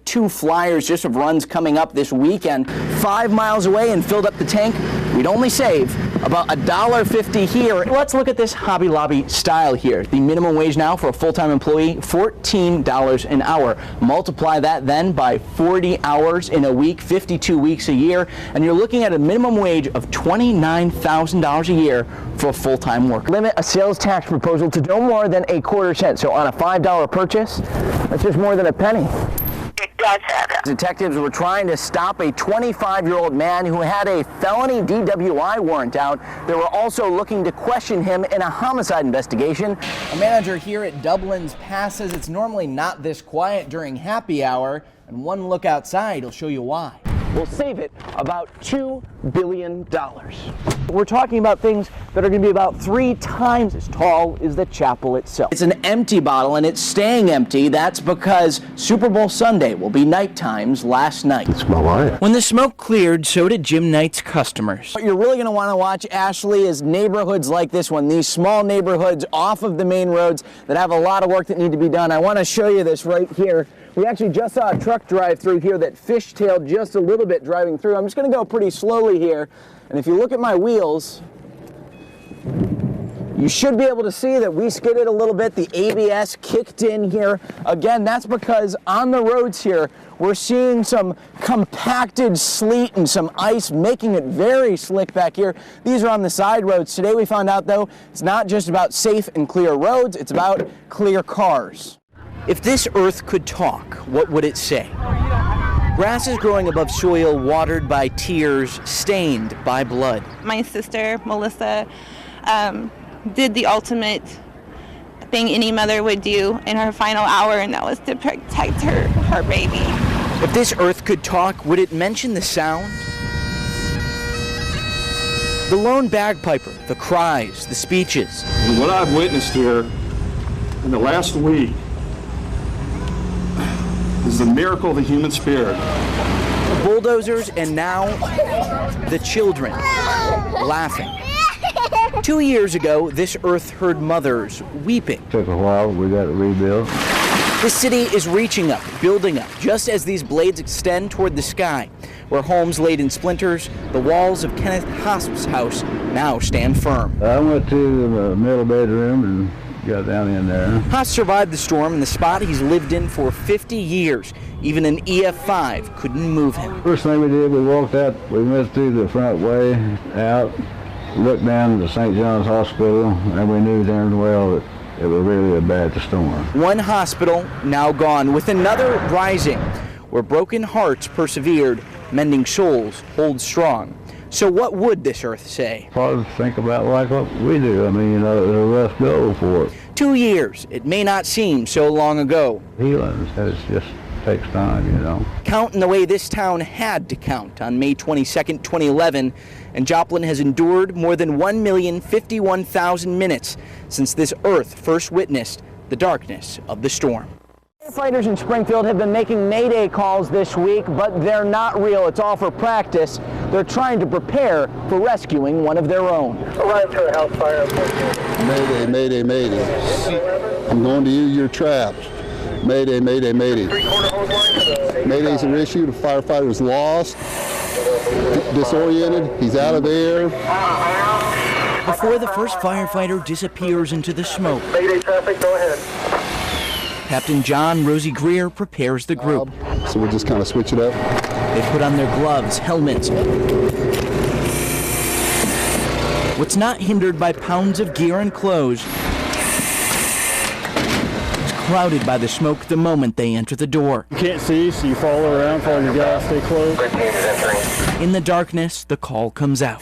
2 flyers just of runs coming up this weekend. 5 miles away and filled up the tank, we'd only save about $1.50 here. Let's look at this Hobby Lobby style here. The minimum wage now for a full-time employee, $14 an hour. Multiply that then by 40 hours in a week, 52 weeks a year, and you're looking at a minimum wage of $29,000 a year for a full-time worker. Limit a sales tax proposal to no more than a quarter cent. So on a $5 purchase, that's just more than a penny. It does add up. Detectives were trying to stop a 25-year-old man who had a felony DWI warrant out. They were also looking to question him in a homicide investigation. A manager here at Dublin's Pass says it's normally not this quiet during happy hour, and one look outside will show you why. We'll save it about $2 billion. We're talking about things that are going to be about 3 times as tall as the chapel itself. It's an empty bottle, and it's staying empty. That's because Super Bowl Sunday will be night times last night. It's my wife. When the smoke cleared, so did Jim Knight's customers. What you're really going to want to watch, Ashley, is neighborhoods like this one, these small neighborhoods off of the main roads that have a lot of work that need to be done. I want to show you this right here. We actually just saw a truck drive through here that fishtailed just a little bit driving through. I'm just going to go pretty slowly here. And if you look at my wheels, you should be able to see that we skidded a little bit. The ABS kicked in here. Again, that's because on the roads here, we're seeing some compacted sleet and some ice, making it very slick back here. These are on the side roads. Today we found out, though, it's not just about safe and clear roads, it's about clear cars. If this earth could talk, what would it say? Grass is growing above soil watered by tears, stained by blood. My sister, Melissa, did the ultimate thing any mother would do in her final hour, and that was to protect her baby. If this earth could talk, would it mention the sound? The lone bagpiper, the cries, the speeches. What I've witnessed here in the last week is the miracle of the human spirit. The bulldozers, and now the children laughing. 2 years ago, this earth heard mothers weeping. Took a while, we got it rebuilt. The city is reaching up, building up, just as these blades extend toward the sky. Where homes laid in splinters, the walls of Kenneth Hosp's house now stand firm. I went to the middle bedroom and got down in there. Haas survived the storm in the spot he's lived in for 50 years. Even an EF5 couldn't move him. First thing we did, we walked out, we went through the front way out, looked down to St. John's Hospital, and we knew darn well that it was really a bad storm. One hospital now gone, with another rising, where broken hearts persevered, mending souls hold strong. So what would this earth say? Probably think about like what we do. I mean, you know, there's a rough go for it. 2 years, it may not seem so long ago. Healing just takes time, you know. Count in the way this town had to count on May 22nd, 2011, and Joplin has endured more than 1,051,000 minutes since this earth first witnessed the darkness of the storm. Firefighters in Springfield have been making Mayday calls this week, but they're not real. It's all for practice. They're trying to prepare for rescuing one of their own. Arrive to a house fire. Mayday, mayday, mayday. I'm going to use your traps. Mayday, mayday, mayday. Mayday's an issue. The firefighter is lost, disoriented. He's out of air. Before the first firefighter disappears into the smoke, Mayday traffic, go ahead. Captain John Rosie Greer prepares the group. So we'll just kind of switch it up. They put on their gloves, helmets. What's not hindered by pounds of gear and clothes is crowded by the smoke the moment they enter the door. You can't see, so you follow around, follow your guys, stay close. In the darkness, the call comes out.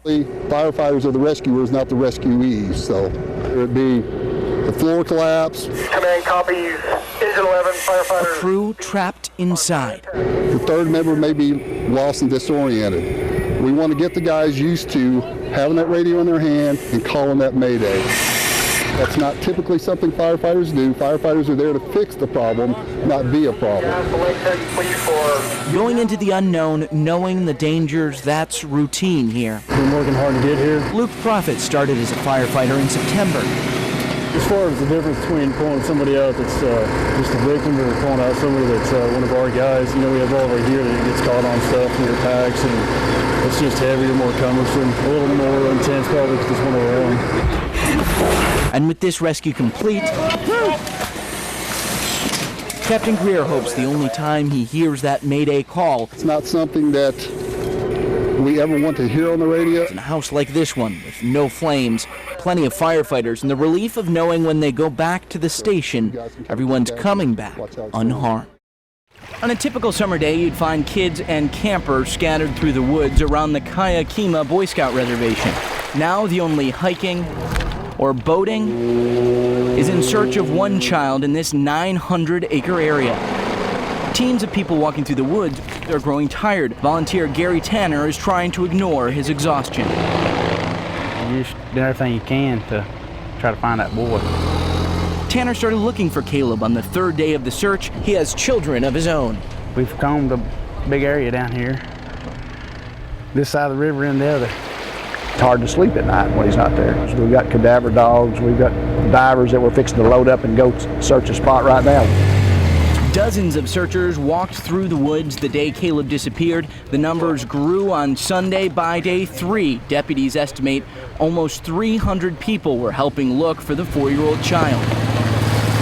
Firefighters are the rescuers, not the rescuees. So it'd be the floor collapse. Command copies. Engine 11, firefighters. A crew trapped inside. The third member may be lost and disoriented. We want to get the guys used to having that radio in their hand and calling that Mayday. That's not typically something firefighters do. Firefighters are there to fix the problem, not be a problem. Going into the unknown, knowing the dangers, that's routine here. Been working hard to get here. Luke Prophet started as a firefighter in September. As far as the difference between pulling somebody out that's just a victim or pulling out somebody that's one of our guys, you know, we have all over here that gets caught on stuff in your packs, and it's just heavier, more cumbersome, a little more intense probably because it's one of our own. And with this rescue complete, Captain Greer hopes the only time he hears that Mayday call It's not something that we ever want to hear on the radio. in a house like this one with no flames, plenty of firefighters, and the relief of knowing when they go back to the station, everyone's coming back unharmed. On a typical summer day, you'd find kids and campers scattered through the woods around the Kayakima Boy Scout reservation. Now the only hiking or boating is in search of one child in this 900-acre area. Teams of people walking through the woods, they're growing tired. Volunteer Gary Tanner is trying to ignore his exhaustion. You just do everything you can to try to find that boy. Tanner started looking for Caleb on the third day of the search. He has children of his own. We've combed a big area down here, this side of the river and the other. It's hard to sleep at night when he's not there. So we've got cadaver dogs, we've got divers that we're fixing to load up and go search a spot right now. Dozens of searchers walked through the woods the day Caleb disappeared. The numbers grew on Sunday. By day 3, deputies estimate almost 300 people were helping look for the 4-year-old child.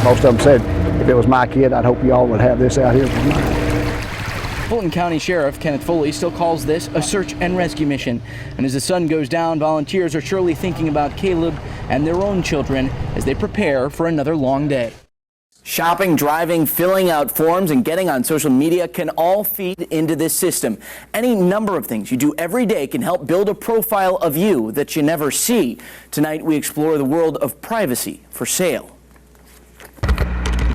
Most of them said, if it was my kid, I'd hope you all would have this out here for mine. Fulton County Sheriff Kenneth Foley still calls this a search and rescue mission. And as the sun goes down, volunteers are surely thinking about Caleb and their own children as they prepare for another long day. Shopping, driving, filling out forms, and getting on social media can all feed into this system. Any number of things you do every day can help build a profile of you that you never see. Tonight, we explore the world of privacy for sale.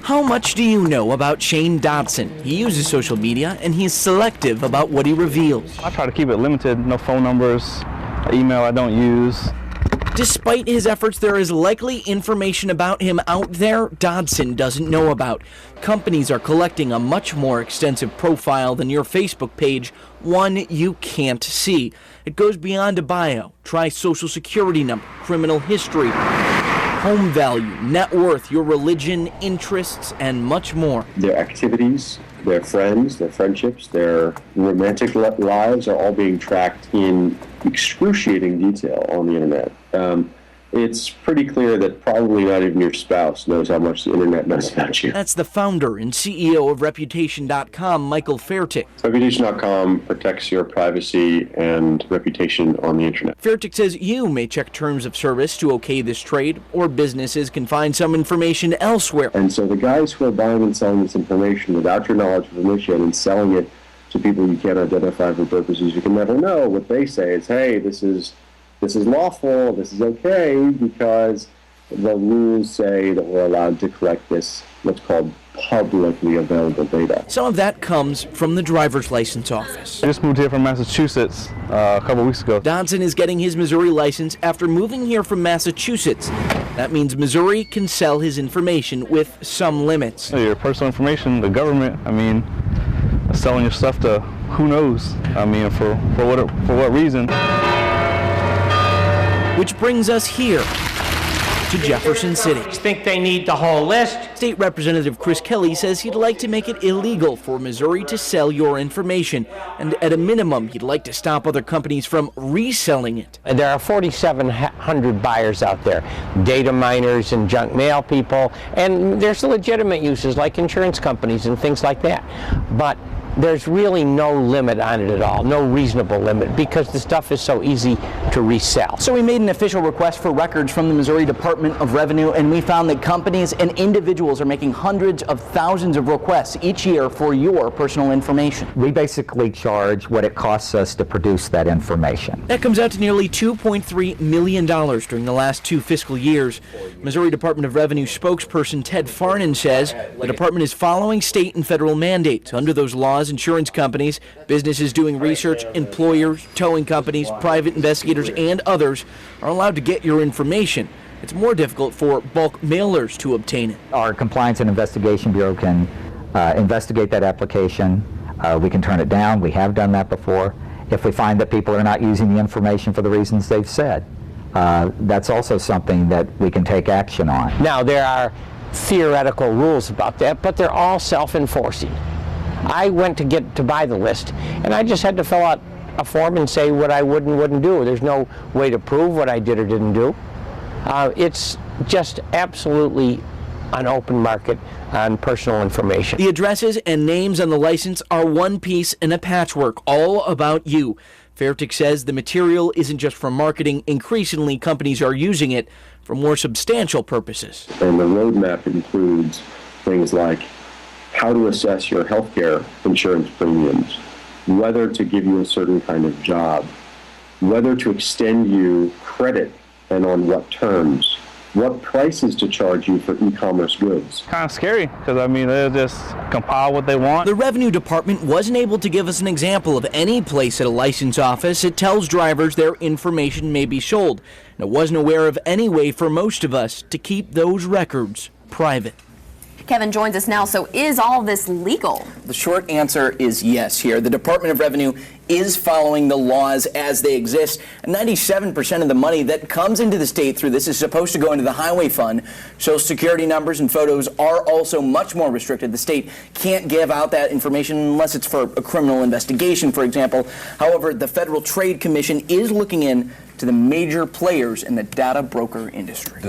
How much do you know about Shane Dodson? He uses social media, and he's selective about what he reveals. I try to keep it limited, no phone numbers, email I don't use. Despite his efforts, there is likely information about him out there Dodson doesn't know about. Companies are collecting a much more extensive profile than your Facebook page, one you can't see. It goes beyond a bio. Try social security number, criminal history, home value, net worth, your religion, interests, and much more. Their activities, their friends, their friendships, their romantic lives are all being tracked in excruciating detail on the internet. It's pretty clear that probably not even your spouse knows how much the internet knows about you. That's the founder and CEO of Reputation.com, Michael Fairtick. Reputation.com protects your privacy and reputation on the internet. Fairtick says you may check terms of service to okay this trade, or businesses can find some information elsewhere. And so the guys who are buying and selling this information without your knowledge or permission and selling it to people you can't identify for purposes you can never know, what they say is, hey, this is lawful, this is okay, because the rules say that we're allowed to collect this, what's called publicly available data. Some of that comes from the driver's license office. I just moved here from Massachusetts a couple weeks ago. Dodson is getting his Missouri license after moving here from Massachusetts. That means Missouri can sell his information with some limits. Your personal information, the government, selling your stuff to who knows? For what reason? Which brings us here to Jefferson City. Think they need the whole list? State Representative Chris Kelly says he'd like to make it illegal for Missouri to sell your information. And at a minimum, he'd like to stop other companies from reselling it. There are 4,700 buyers out there, data miners and junk mail people, and there's legitimate uses like insurance companies and things like that. But there's really no limit on it at all, no reasonable limit, because the stuff is so easy to resell. So we made an official request for records from the Missouri Department of Revenue, and we found that companies and individuals are making hundreds of thousands of requests each year for your personal information. We basically charge what it costs us to produce that information. That comes out to nearly $2.3 million during the last 2 fiscal years. Missouri Department of Revenue spokesperson Ted Farnan says the department is following state and federal mandates. Under those laws, insurance companies, businesses doing research, employers, towing companies, private investigators, and others are allowed to get your information. It's more difficult for bulk mailers to obtain it. Our Compliance and Investigation Bureau can investigate that application. We can turn it down. We have done that before. If we find that people are not using the information for the reasons they've said, that's also something that we can take action on. Now, there are theoretical rules about that, but they're all self-enforcing. I went to buy the list, and I just had to fill out a form and say what I would and wouldn't do. There's no way to prove what I did or didn't do. It's just absolutely an open market on personal information. The addresses and names on the license are one piece in a patchwork, all about you. Fairtech says the material isn't just for marketing. Increasingly, companies are using it for more substantial purposes. And the roadmap includes things like how to assess your healthcare insurance premiums, whether to give you a certain kind of job, whether to extend you credit and on what terms, what prices to charge you for e-commerce goods. Kind of scary because, I mean, they'll just compile what they want. The Revenue Department wasn't able to give us an example of any place at a license office it tells drivers their information may be sold, and it wasn't aware of any way for most of us to keep those records private. Kevin joins us now. So is all this legal? The short answer is yes here. The Department of Revenue is following the laws as they exist. 97% of the money that comes into the state through this is supposed to go into the highway fund. Social Security numbers and photos are also much more restricted. The state can't give out that information unless it's for a criminal investigation, for example. However, the Federal Trade Commission is looking in to the major players in the data broker industry.